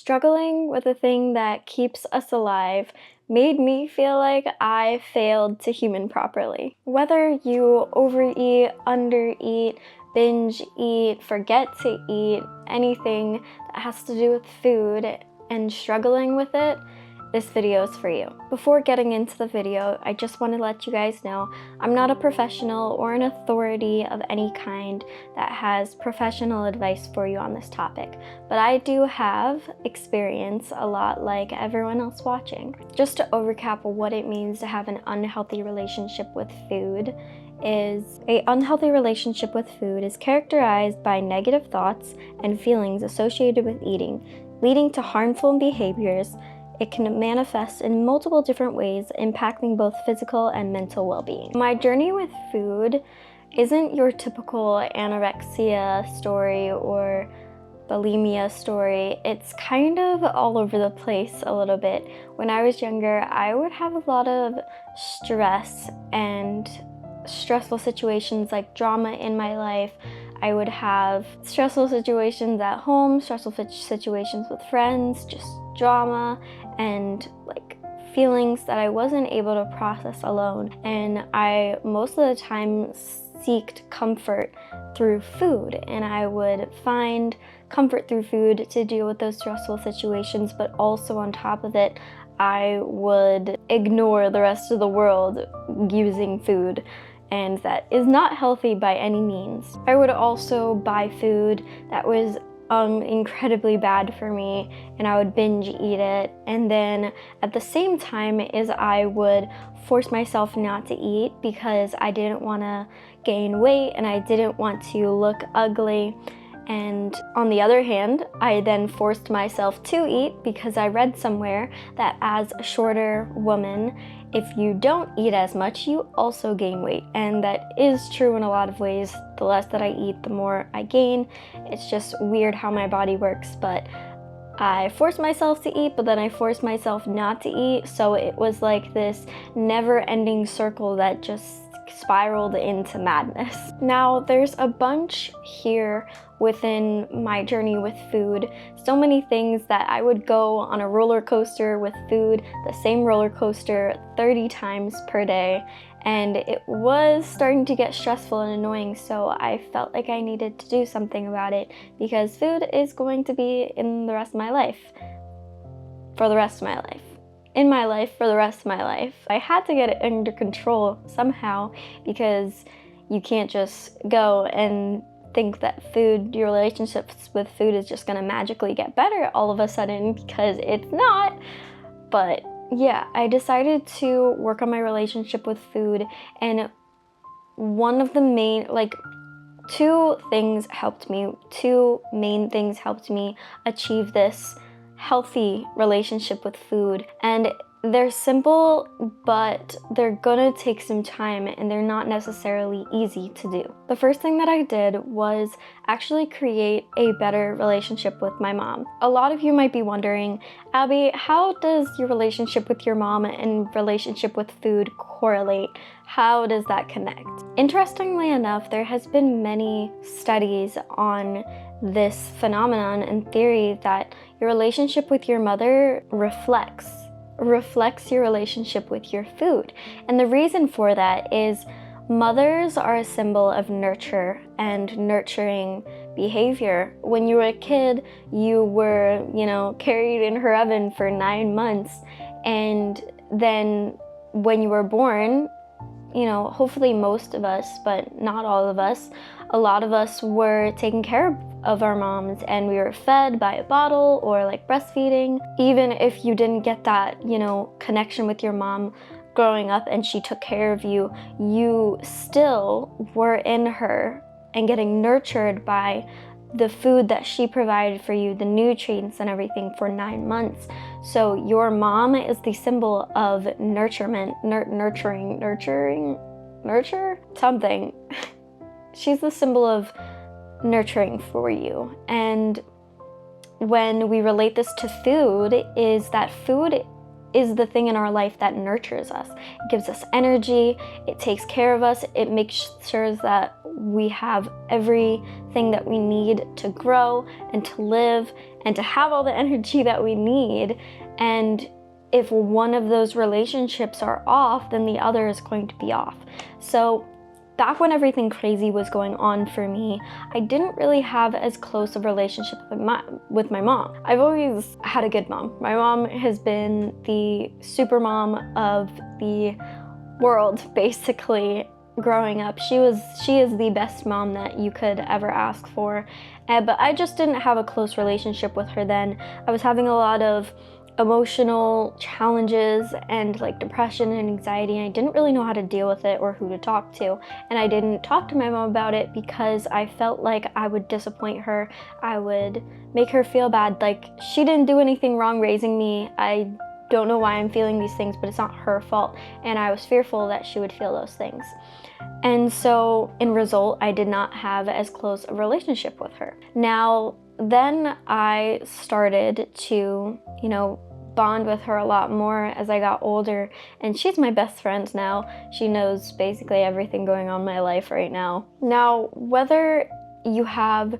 Struggling with the thing that keeps us alive made me feel like I failed to human properly. Whether you overeat, undereat, binge eat, forget to eat, anything that has to do with food and struggling with it, this video is for you. Before getting into the video, I just want to let you guys know I'm not a professional or an authority of any kind that has professional advice for you on this topic, but I do have experience a lot like everyone else watching. Just to overcap what it means to have an unhealthy relationship with food is an unhealthy relationship with food is characterized by negative thoughts and feelings associated with eating, leading to harmful behaviors. It can manifest in multiple different ways, impacting both physical and mental well-being. My journey with food isn't your typical anorexia story or bulimia story. It's kind of all over the place a little bit. When I was younger, I would have a lot of stress and stressful situations like drama in my life. I would have stressful situations at home, stressful situations with friends, just drama and like feelings that I wasn't able to process alone. And I most of the time seeked comfort through food, and I would find comfort through food to deal with those stressful situations, but also on top of it, I would ignore the rest of the world using food. And that is not healthy by any means. I would also buy food that was incredibly bad for me, and I would binge eat it, and then at the same time is I would force myself not to eat because I didn't want to gain weight and I didn't want to look ugly. And on the other hand, I then forced myself to eat because I read somewhere that as a shorter woman, if you don't eat as much, you also gain weight. And that is true in a lot of ways. The less that I eat, the more I gain. It's just weird how my body works, but I forced myself to eat, but then I forced myself not to eat. So it was like this never-ending circle that just spiraled into madness. Now, there's a bunch here within my journey with food. So many things that I would go on a roller coaster with food, the same roller coaster 30 times per day, and it was starting to get stressful and annoying, so I felt like I needed to do something about it because food is going to be in the rest of my life. For the rest of my life. In my life for the rest of my life. I had to get it under control somehow because you can't just go and think that food, your relationships with food is just gonna magically get better all of a sudden, because it's not. But yeah, I decided to work on my relationship with food, and one of the main, two main things helped me achieve this healthy relationship with food, and they're simple, but they're gonna take some time and they're not necessarily easy to do. The first thing that I did was actually create a better relationship with my mom. A lot of you might be wondering, Abby, how does your relationship with your mom and relationship with food correlate? How does that connect? Interestingly enough, there has been many studies on this phenomenon and theory that your relationship with your mother reflects your relationship with your food. And the reason for that is mothers are a symbol of nurture and nurturing behavior. When you were a kid, you were, carried in her oven for 9 months, and then when you were born, hopefully most of us, but not all of us, a lot of us were taken care of our moms, and we were fed by a bottle or like breastfeeding. Even if you didn't get that, connection with your mom growing up and she took care of you, you still were in her and getting nurtured by the food that she provided for you, the nutrients and everything for 9 months. So your mom is the symbol of nurturement, nurture something. She's the symbol of nurturing for you. And when we relate this to food, is that food is the thing in our life that nurtures us. It gives us energy, it takes care of us, it makes sure that we have everything that we need to grow and to live and to have all the energy that we need. And if one of those relationships are off, then the other is going to be off. So back when everything crazy was going on for me, I didn't really have as close a relationship with my mom. I've always had a good mom. My mom has been the super mom of the world, basically, growing up. She is the best mom that you could ever ask for. But I just didn't have a close relationship with her then. I was having a lot of emotional challenges and like depression and anxiety, and I didn't really know how to deal with it or who to talk to. And I didn't talk to my mom about it because I felt like I would disappoint her. I would make her feel bad. Like, she didn't do anything wrong raising me. I don't know why I'm feeling these things, but it's not her fault. And I was fearful that she would feel those things. And so in result, I did not have as close a relationship with her. Now, then I started to, bond with her a lot more as I got older, and she's my best friend now. She knows basically everything going on in my life right now. Now, whether you have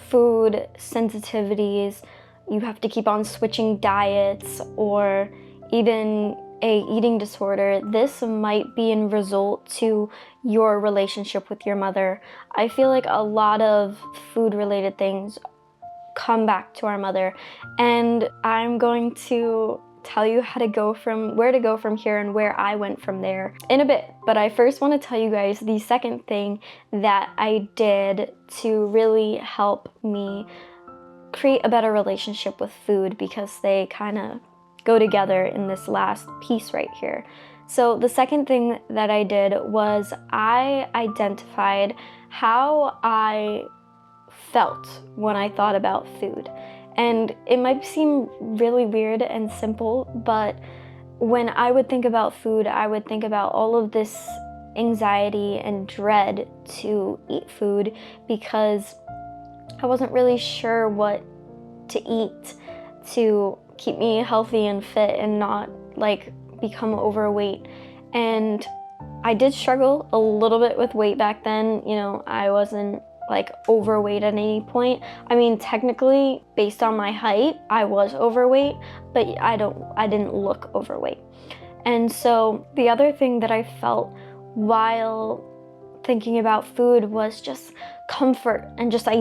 food sensitivities, you have to keep on switching diets, or even a eating disorder, this might be in result to your relationship with your mother. I feel like a lot of food related things come back to our mother, and I'm going to tell you where to go from here and where I went from there in a bit. But I first want to tell you guys the second thing that I did to really help me create a better relationship with food, because they kind of go together in this last piece right here. So the second thing that I did was I identified how I felt when I thought about food. And it might seem really weird and simple, but when I would think about food, I would think about all of this anxiety and dread to eat food, because I wasn't really sure what to eat to keep me healthy and fit and not like become overweight. And I did struggle a little bit with weight back then. I wasn't like overweight at any point. I mean, technically, based on my height, I was overweight, but I didn't look overweight. And so the other thing that I felt while thinking about food was just comfort, and just I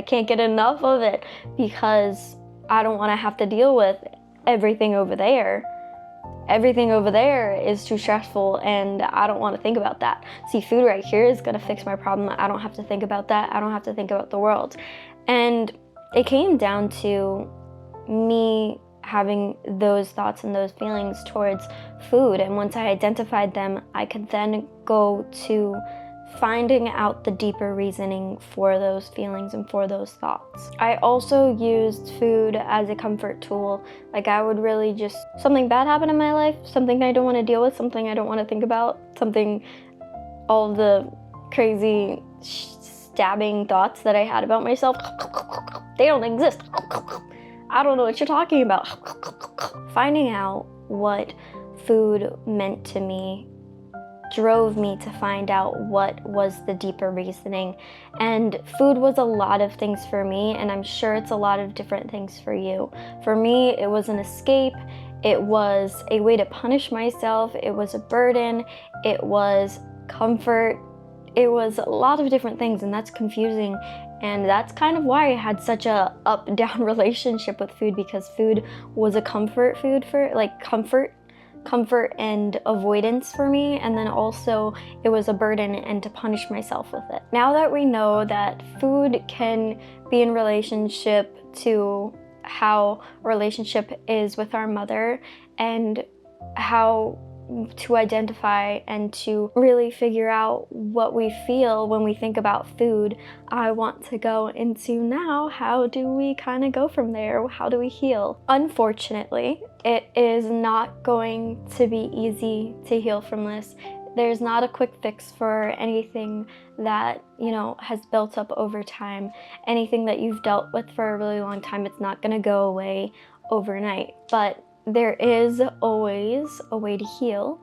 can't get enough of it, because I don't want to have to deal with everything over there. Everything over there is too stressful, and I don't want to think about that. See, food right here is going to fix my problem. I don't have to think about that. I don't have to think about the world. And it came down to me having those thoughts and those feelings towards food. And once I identified them, I could then go to finding out the deeper reasoning for those feelings and for those thoughts. I also used food as a comfort tool. Like, I would really just, something bad happened in my life, something I don't want to deal with, something I don't want to think about, all the crazy stabbing thoughts that I had about myself, they don't exist. I don't know what you're talking about. Finding out what food meant to me drove me to find out what was the deeper reasoning. And food was a lot of things for me, and I'm sure it's a lot of different things for you. For me, it was an escape. It was a way to punish myself. It was a burden. It was comfort. It was a lot of different things, and that's confusing. And that's kind of why I had such a up-down relationship with food, because food was a comfort food for, like, comfort and avoidance for me, and then also it was a burden and to punish myself with it. Now that we know that food can be in relationship to how a relationship is with our mother, and how to identify and to really figure out what we feel when we think about food, I want to go into now, how do we kind of go from there? How do we heal? Unfortunately, it is not going to be easy to heal from this. There's not a quick fix for anything that, has built up over time. Anything that you've dealt with for a really long time, it's not going to go away overnight. But there is always a way to heal,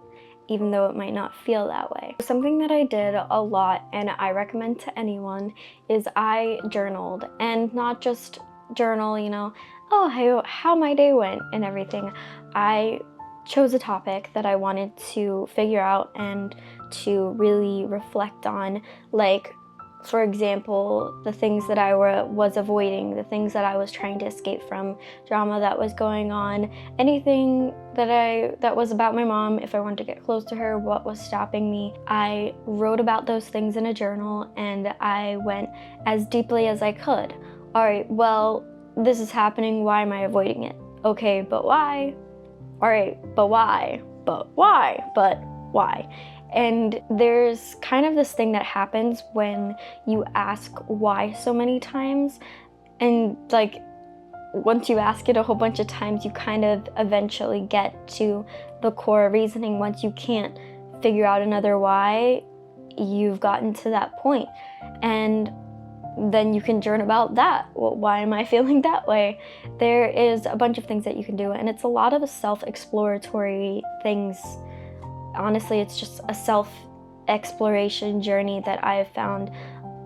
even though it might not feel that way. Something that I did a lot and I recommend to anyone is I journaled, and not just journal, oh, how my day went and everything. I chose a topic that I wanted to figure out and to really reflect on, like, for example, the things that I was avoiding, the things that I was trying to escape from, drama that was going on, anything that was about my mom, if I wanted to get close to her, what was stopping me. I wrote about those things in a journal, and I went as deeply as I could. All right, well, this is happening, why am I avoiding it? Okay, but why? All right, but why? But why? But why? And there's kind of this thing that happens when you ask why so many times, and like once you ask it a whole bunch of times, you kind of eventually get to the core reasoning. Once you can't figure out another why, you've gotten to that point, and then you can journal about that. Well, why am I feeling that way? There is a bunch of things that you can do, and it's a lot of self-exploratory things. Honestly, it's just a self-exploration journey that I have found.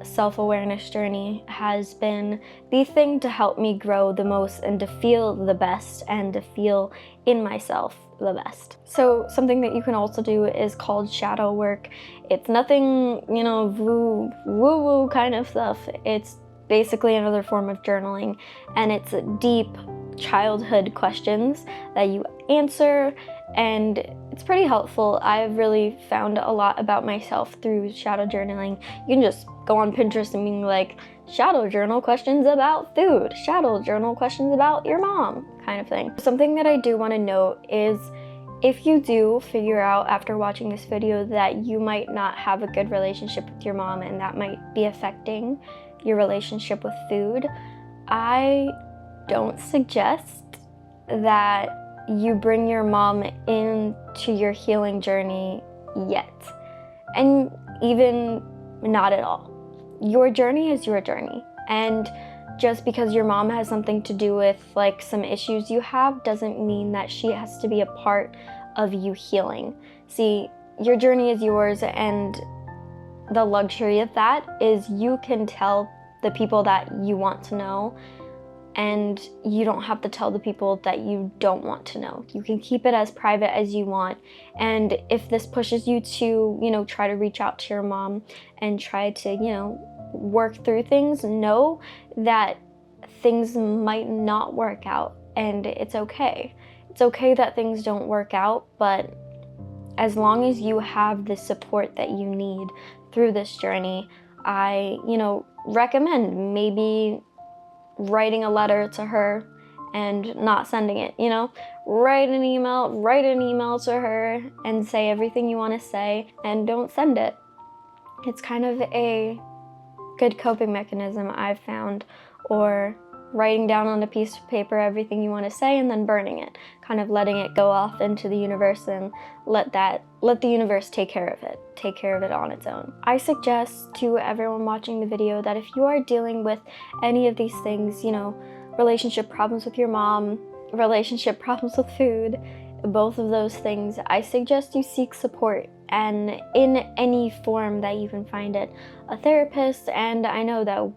Self-awareness journey has been the thing to help me grow the most and to feel the best and to feel in myself the best. So something that you can also do is called shadow work. It's nothing, woo-woo kind of stuff. It's basically another form of journaling, and it's deep childhood questions that you answer, and it's pretty helpful. I've really found a lot about myself through shadow journaling. You can just go on Pinterest and be like, shadow journal questions about food, shadow journal questions about your mom, kind of thing. Something that I do want to note is, if you do figure out after watching this video that you might not have a good relationship with your mom and that might be affecting your relationship with food, I don't suggest that you bring your mom into your healing journey yet. And even not at all. Your journey is your journey. And just because your mom has something to do with like some issues you have doesn't mean that she has to be a part of you healing. See, your journey is yours, and the luxury of that is you can tell the people that you want to know, and you don't have to tell the people that you don't want to know. You can keep it as private as you want. And if this pushes you to, try to reach out to your mom and try to, work through things, know that things might not work out, and it's okay. It's okay that things don't work out, but as long as you have the support that you need through this journey, I, recommend maybe writing a letter to her and not sending it, write an email to her and say everything you want to say, and don't send it. It's kind of a good coping mechanism I've found. Or writing down on a piece of paper everything you want to say and then burning it, kind of letting it go off into the universe and let the universe take care of it on its own. I suggest to everyone watching the video that if you are dealing with any of these things, relationship problems with your mom, relationship problems with food, both of those things, I suggest you seek support, and in any form that you can find it. A therapist, and I know that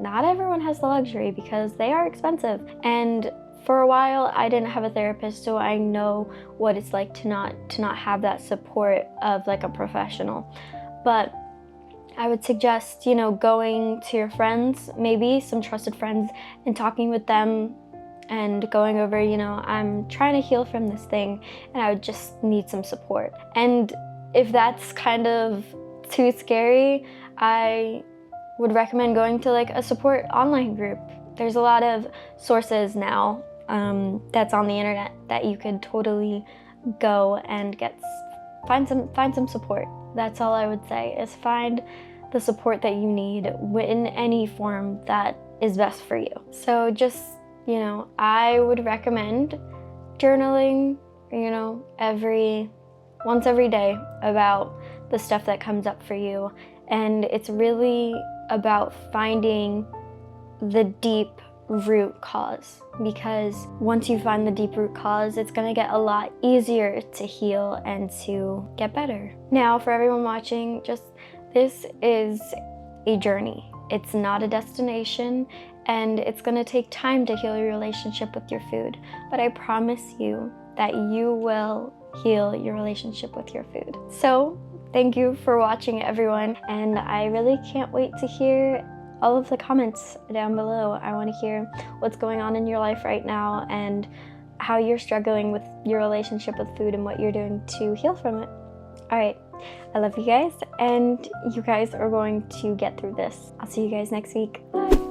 not everyone has the luxury because they are expensive, and for a while I didn't have a therapist, so I know what it's like to not have that support of like a professional. But I would suggest, going to your friends, maybe some trusted friends, and talking with them and going over, I'm trying to heal from this thing and I would just need some support. And if that's kind of too scary, I would recommend going to like a support online group. There's a lot of sources now that's on the internet that you could totally go and find some support. That's all I would say, is find the support that you need in any form that is best for you. So just, I would recommend journaling, once every day about the stuff that comes up for you. And it's really about finding the deep root cause, because once you find the deep root cause, it's gonna get a lot easier to heal and to get better. Now, for everyone watching, this is a journey. It's not a destination, and it's gonna take time to heal your relationship with your food. But I promise you that you will heal your relationship with your food. So, thank you for watching, everyone, and I really can't wait to hear all of the comments down below. I want to hear what's going on in your life right now and how you're struggling with your relationship with food and what you're doing to heal from it. All right, I love you guys, and you guys are going to get through this. I'll see you guys next week. Bye.